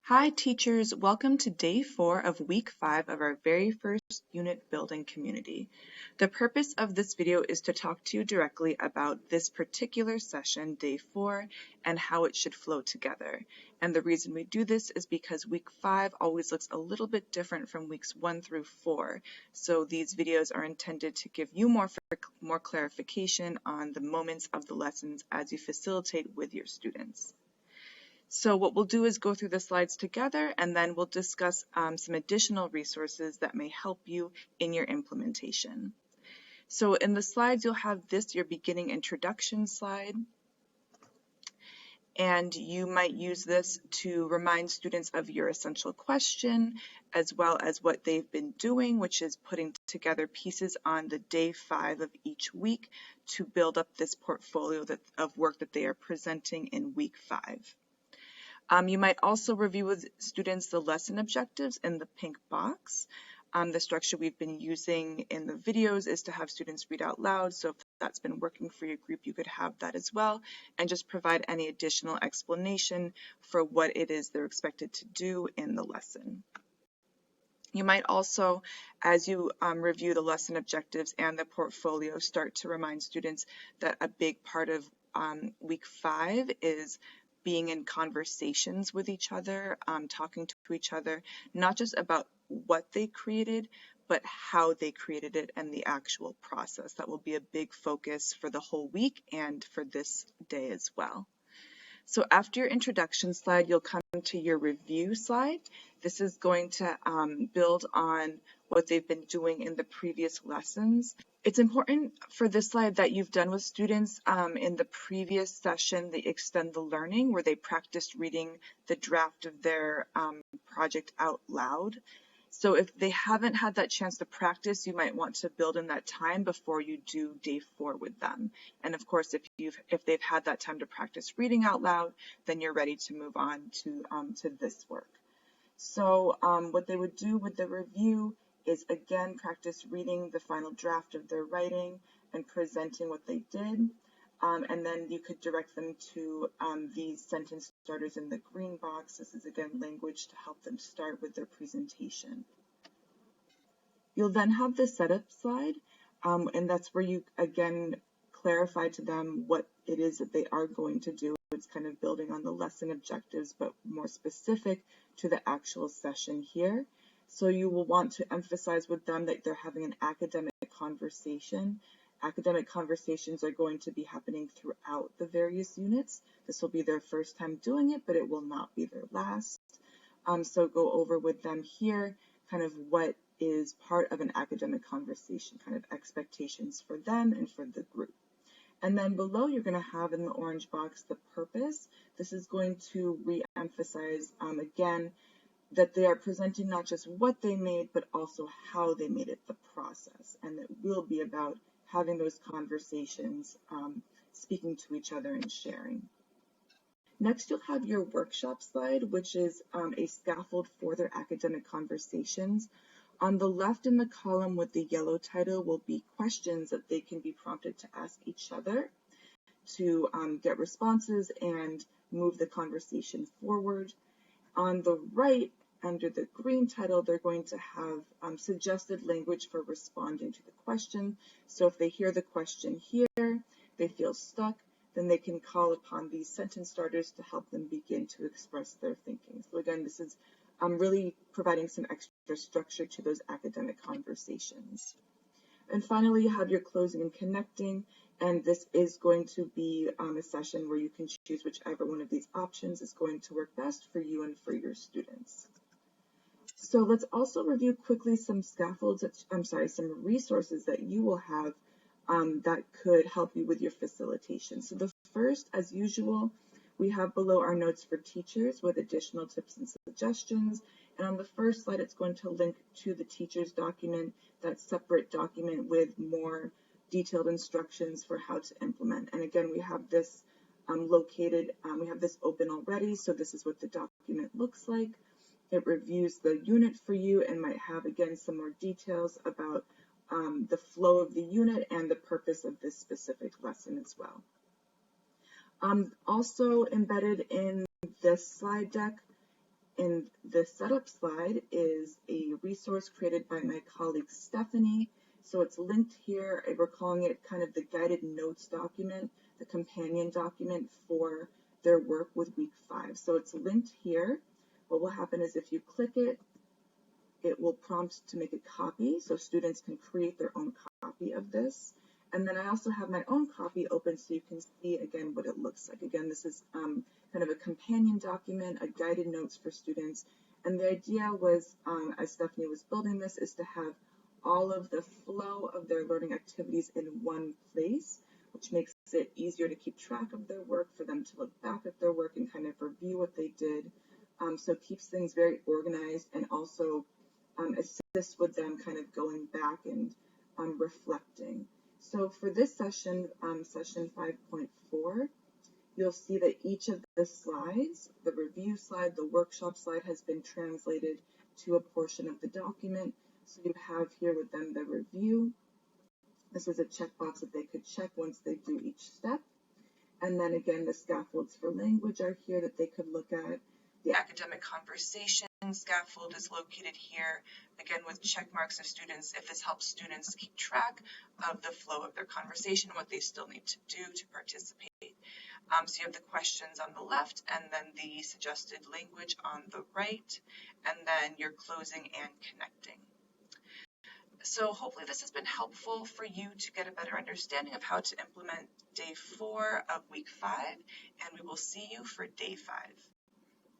Hi teachers, welcome to day 4 of week 5 of our very first unit building community. The purpose of this video is to talk to you directly about this particular session, day 4, and how it should flow together. And the reason we do this is because week 5 always looks a little bit different from weeks 1 through 4. So these videos are intended to give you more clarification on the moments of the lessons as you facilitate with your students. So what we'll do is go through the slides together, and then we'll discuss some additional resources that may help you in your implementation. So in the slides, you'll have your beginning introduction slide, and you might use this to remind students of your essential question, as well as what they've been doing, which is putting together pieces on the day 5 of each week to build up this portfolio of work that they are presenting in week 5. You might also review with students the lesson objectives in the pink box. The structure we've been using in the videos is to have students read out loud, so if that's been working for your group, you could have that as well, and just provide any additional explanation for what it is they're expected to do in the lesson. You might also, as you review the lesson objectives and the portfolio, start to remind students that a big part of week 5 is being in conversations with each other, talking to each other, not just about what they created, but how they created it and the actual process. That will be a big focus for the whole week and for this day as well. So after your introduction slide, you'll come to your review slide. This is going to build on what they've been doing in the previous lessons. It's important for this slide that you've done with students in the previous session, the Extend the Learning, where they practiced reading the draft of their project out loud. So if they haven't had that chance to practice, you might want to build in that time before you do day 4 with them. And of course, if they've had that time to practice reading out loud, then you're ready to move on to this work. So what they would do with the review is again practice reading the final draft of their writing and presenting what they did. And then you could direct them to these sentence starters in the green box. This is again language to help them start with their presentation. You'll then have the setup slide, and that's where you again clarify to them what it is that they are going to do. It's kind of building on the lesson objectives, but more specific to the actual session here. So you will want to emphasize with them that they're having an academic conversation. Academic conversations are going to be happening throughout the various units. This will be their first time doing it, but it will not be their last. So go over with them here kind of what is part of an academic conversation, kind of expectations for them and for the group. And then below you're going to have in the orange box the purpose. This is going to re-emphasize again that they are presenting not just what they made, but also how they made it, the process. And it will be about having those conversations, speaking to each other and sharing. Next, you'll have your workshop slide, which is a scaffold for their academic conversations. On the left in the column with the yellow title will be questions that they can be prompted to ask each other to get responses and move the conversation forward. On the right, under the green title, they're going to have suggested language for responding to the question. So if they hear the question here, they feel stuck, then they can call upon these sentence starters to help them begin to express their thinking. So again, this is really providing some extra structure to those academic conversations. And finally, you have your closing and connecting, and this is going to be a session where you can choose whichever one of these options is going to work best for you and for your students. So let's also review quickly some scaffolds, some resources that you will have that could help you with your facilitation. So the first, as usual, we have below our notes for teachers with additional tips and suggestions. And on the first slide, it's going to link to the teacher's document, that separate document with more detailed instructions for how to implement. And again, we have this we have this open already, so this is what the document looks like. It reviews the unit for you and might have, again, some more details about the flow of the unit and the purpose of this specific lesson as well. Also embedded in this slide deck And the setup slide is a resource created by my colleague Stephanie. So it's linked here. We're calling it kind of the guided notes document, the companion document for their work with week 5. So it's linked here. What will happen is if you click it, it will prompt to make a copy so students can create their own copy of this. And then I also have my own copy open so you can see again what it looks like. Again, this is kind of a companion document, a guided notes for students. And the idea was, as Stephanie was building this, is to have all of the flow of their learning activities in one place, which makes it easier to keep track of their work, for them to look back at their work and kind of review what they did. So it keeps things very organized and also assist with them kind of going back and reflecting. So for this session, session 5.4, you'll see that each of the slides, the review slide, the workshop slide, has been translated to a portion of the document. So you have here with them the review. This is a checkbox that they could check once they do each step. And then again, the scaffolds for language are here that they could look at. The academic conversation scaffold is located here, again with check marks of students, if this helps students keep track of the flow of their conversation, what they still need to do to participate. So you have the questions on the left, and then the suggested language on the right, and then your closing and connecting. So hopefully this has been helpful for you to get a better understanding of how to implement day 4 of week 5, and we will see you for day 5.